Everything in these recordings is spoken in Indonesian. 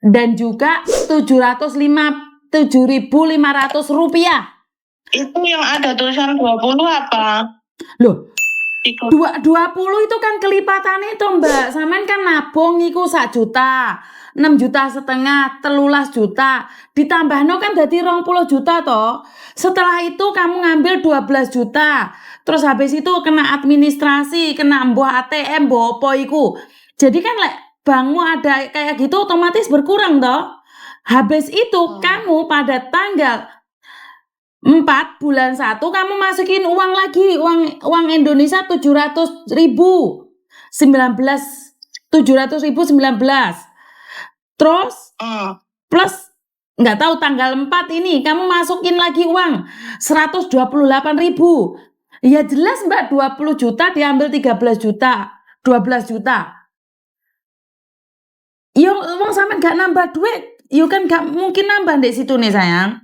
dan juga 7.500 rupiah. Itu yang ada tulisan 20 apa? Loh, 20 itu kan kelipatannya itu Mbak. Sampean kan nabung iku 1 juta, 6,5 juta, 13 juta. Ditambahno kan jadi 20 juta toh. Setelah itu kamu ngambil 12 juta. Terus habis itu kena administrasi, kena mbuh ATM, mbuh apa iku. Jadi kan bankmu ada kayak gitu otomatis berkurang toh. Habis itu kamu pada tanggal 4 bulan 1 kamu masukin uang lagi, uang Indonesia 700.000, 700.019. Terus plus nggak tahu tanggal 4 ini kamu masukin lagi uang 128.000. Ya jelas Mbak, 20 juta diambil 13 juta, 12 juta. Yo uang sampean nggak nambah duit, yo kan nggak mungkin nambah di situ nih sayang.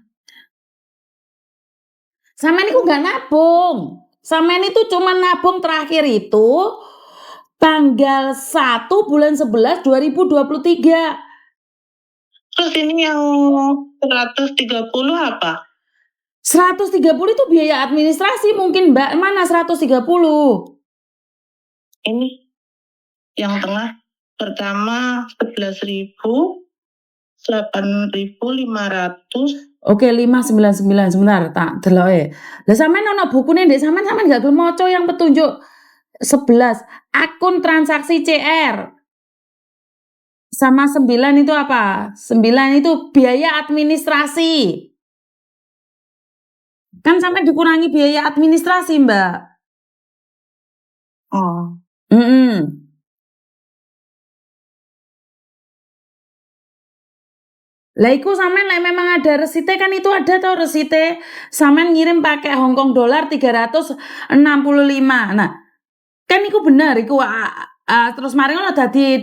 Sampean itu nggak nabung. Sampean itu cuma nabung terakhir itu tanggal 1 bulan 11 2023. Terus ini yang 130 apa? 130 itu biaya administrasi mungkin Mbak. Mana 130? Ini yang tengah pertama 11.000, 8.500. Oke, 599 sebentar tak deloke. Lah sampean ono bukune ndek sampean gak gelem maca yang petunjuk 11 akun transaksi CR. Sama 9 itu apa? 9 itu biaya administrasi. Kan sampai dikurangi biaya administrasi, Mbak. Oh. Lah iku sampean lek memang ada resite kan itu ada toh resite. Sampean ngirim pakai Hongkong dolar 365. Nah, kan iku bener iku terus mari ngono dadi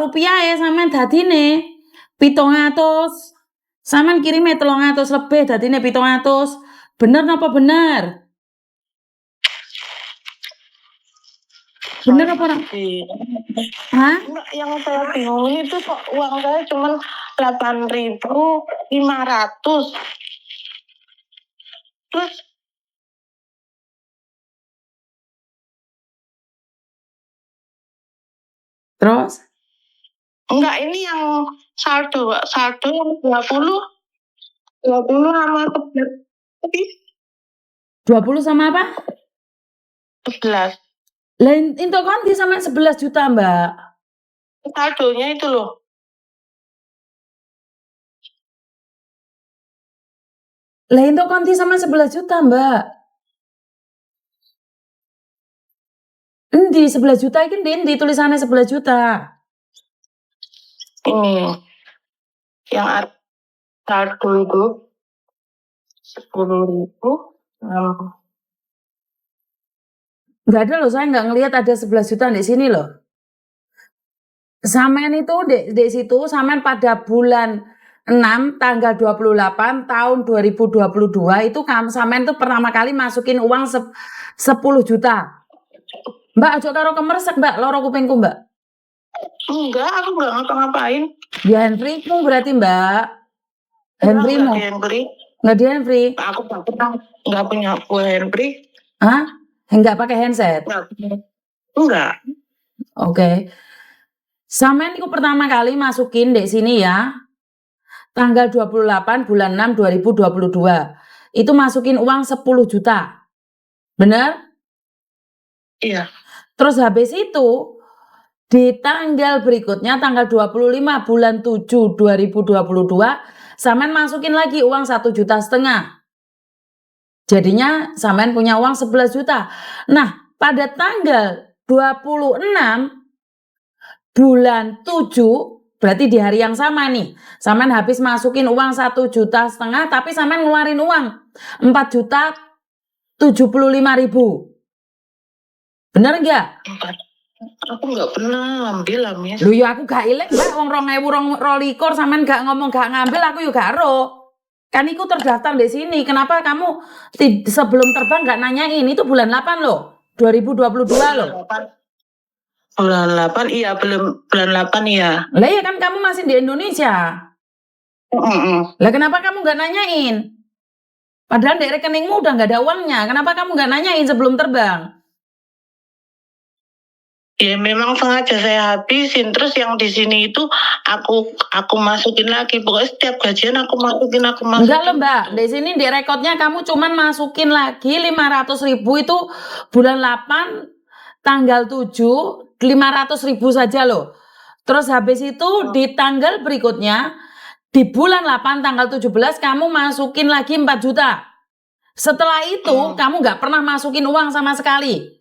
rupiah ya sampean dadine 700. Sampean kirime 300 lebih dadine 700. Bener napa bener? Bener apa ora? Hah? Yang saya bingung itu kok uang saya cuma 8.500. Terus? Enggak, ini yang saldo yang 20 sama 20 sama apa? 11. Lain itu kan di sama 11 juta, Mbak. Saldonya itu loh. Lain itu konti sama 11 juta, Mbak. Endi 11 juta iki ndi tulisannya 11 juta. Ini yang saldo itu 10.000. Enggak ada loh, saya nggak ngelihat ada 11 juta di sini loh. Sampean itu di situ sampean pada bulan 6 tanggal 28 tahun 2022 itu sampean itu pertama kali masukin uang 10 juta. Mbak aja karo kemersek, Mbak, loro kupingku, Mbak. Enggak, aku enggak ngapa-ngapain. Di Henry-mu berarti, Mbak. Henry-mu. Enggak di Henry. Aku enggak punya Henry. Hah? Enggak pakai handset? Enggak. Oke. Sampean itu pertama kali masukin di sini ya. Tanggal 28 bulan 6 2022. Itu masukin uang 10 juta. Benar? Iya. Terus habis itu di tanggal berikutnya tanggal 25 bulan 7 2022 sampean masukin lagi uang 1,5 juta. Jadinya sampean punya uang 11 juta. Nah, pada tanggal 26 bulan 7 berarti di hari yang sama nih. Sampean habis masukin uang 1,5 juta tapi sampean ngeluarin uang 4.075.000. Bener enggak? Aku nggak pernah ngambil lah, Miss. Lho ya aku gak ilek, Mbak, wong 2022 sampean gak ngomong gak ngambil, aku yo gak ero. Kan iku terdaftar di sini. Kenapa kamu sebelum terbang gak nanyain? Itu bulan 8 loh. 2022 loh. Bulan 8 iya, belum bulan 8 ya. Lah ya kan kamu masih di Indonesia. Lah kenapa kamu nggak nanyain? Padahal di rekeningmu udah nggak ada uangnya. Kenapa kamu nggak nanyain sebelum terbang? Ya memang sengaja saya habisin, terus yang di sini itu aku masukin lagi. Pokoknya setiap gajian aku masukin. Enggak loh Mbak, di sini di rekodnya kamu cuman masukin lagi 500.000 itu bulan 8 tanggal 7 500.000 saja loh. Terus habis itu di tanggal berikutnya di bulan 8 tanggal 17 kamu masukin lagi 4 juta. Setelah itu kamu nggak pernah masukin uang sama sekali.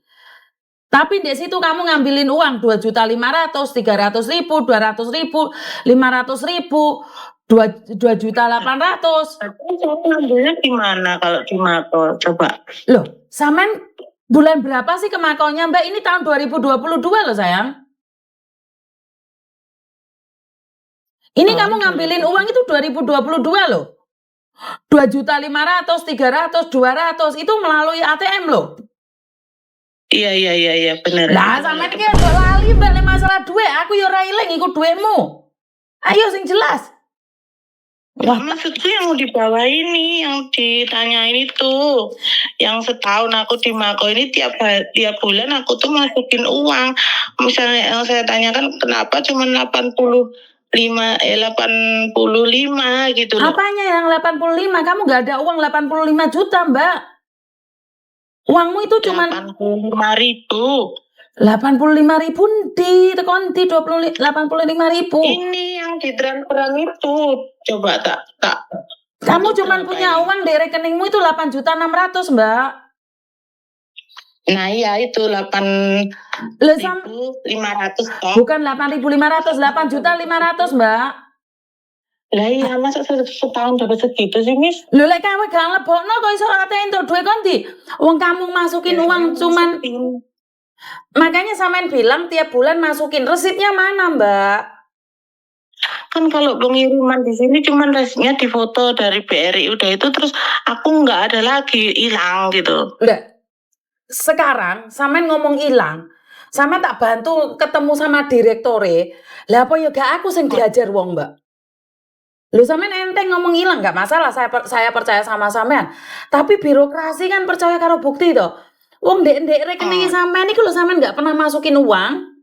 Tapi di situ kamu ngambilin uang 2.500.000, 300.000, 200.000, 500.000, 2.800.000. Ngambilnya gimana kalau di Mako? Coba. Loh, Samen bulan berapa sih ke Makonya Mbak? Ini tahun 2022 loh sayang. Ini kamu ngambilin uang itu 2022 loh. 2.500.000, 300, 200 itu melalui ATM loh. Iya bener. Lah sampean iki kok lali Mbak nek masalah duit, aku yo ora ilang ikut duitmu. Ayo sing jelas. Wah, maksudku yang dibawa ini, yang ditanyain itu, yang setahun aku di Mako ini tiap bulan aku tuh masukin uang. Misalnya yang saya tanyakan kenapa cuma 85 gitu loh. Apanya yang 85? Kamu nggak ada uang 85 juta Mbak. Uangmu itu cuma 85.000. 85.000 di tekonti 85.000. Ini yang ditransferan itu. Coba tak. Kamu cuma punya uang di rekeningmu itu 8.600.000 Mbak. Nah iya itu 8.500 Bukan 8.500, 8.500.000 Mbak. Lah iya masa setahun dapat segitu sih Miss? Lho lek kamu gak nglebokno kok iso ate entuk duit konti. Wong kamu masukin uang cuman makanya sampean bilang tiap bulan masukin resitnya mana Mbak? Kan kalau pengiriman di sini cuman resitnya difoto dari BRI udah itu terus aku nggak ada lagi hilang gitu. Udah. Sekarang sampean ngomong hilang, sampean tak bantu ketemu sama direktore. Lah apa ya gak aku sing diajar wong Mbak? Lu sampean enteng ngomong hilang gak masalah, saya percaya sama sampean. Tapi birokrasi kan percaya karo bukti toh. Wong ndek rekening sampean iku lho sampean gak pernah masukin uang.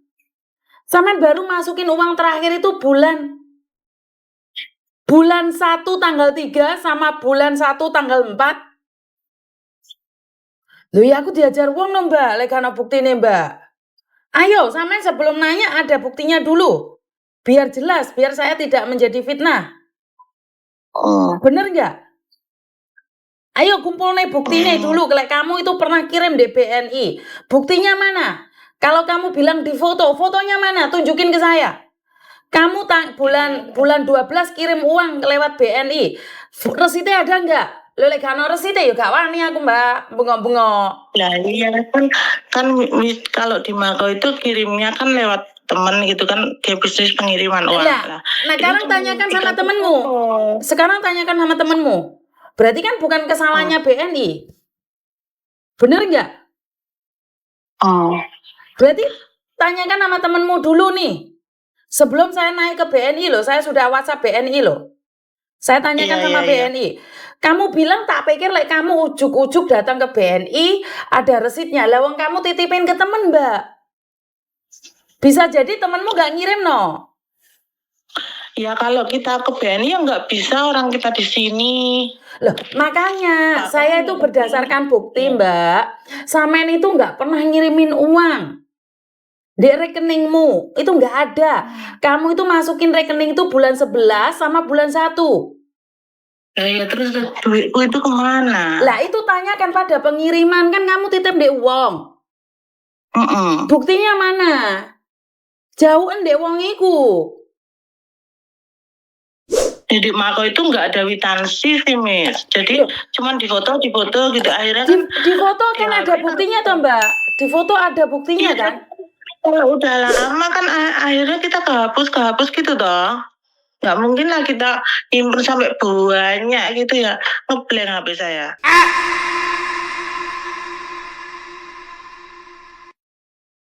Sampean baru masukin uang terakhir itu bulan 1 tanggal 3 sama bulan 1 tanggal 4. Loh ya aku diajar wong no Mbak, lek ana buktine Mbak. Ayo sampean sebelum nanya ada buktinya dulu. Biar jelas, biar saya tidak menjadi fitnah. Bener nggak? Ayo kumpul nih buktinya dulu. Kalau kamu itu pernah kirim di BNI, buktinya mana? Kalau kamu bilang di foto, fotonya mana? Tunjukin ke saya. Kamu bulan 12 kirim uang lewat BNI, resitnya ada nggak? Lo lek gak ono resitnya ya gak wani aku Mbak, bengok-bengok. Nah iya kan kalau di Mako itu kirimnya kan lewat temen gitu kan, dia bisnis pengiriman uang lah. Nah sekarang tanyakan sama temenmu. Sekarang tanyakan sama temenmu. Berarti kan bukan kesalahannya BNI. Bener nggak? Berarti tanyakan sama temenmu dulu nih. Sebelum saya naik ke BNI loh, saya sudah WhatsApp BNI loh. Saya tanyakan sama BNI. Kamu bilang tak pikir like kamu ujuk-ujuk datang ke BNI ada resitnya. Lawang kamu titipin ke temen Mbak. Bisa jadi temenmu gak ngirim no. Ya kalau kita ke BNI ya nggak bisa orang kita di sini. Loh makanya saya itu berdasarkan bukti Mbak. Sampean itu nggak pernah ngirimin uang. Di rekeningmu itu nggak ada. Kamu itu masukin rekening itu bulan 11 sama bulan 1. Ya terus duitku itu kemana? Lah itu tanyakan pada pengiriman kan kamu titip di uang. Buktinya mana? Jauhan di uang iku. Jadi Mako itu nggak ada witansi sih Miss. Jadi cuman di foto gitu akhirnya kan. Di foto kan ada buktinya toh Mbak. Di foto ada buktinya kan. Kalau udah lama kan akhirnya kita kehapus gitu toh. Nggak mungkin lah kita impor sampai banyak gitu ya, ngeblank HP saya.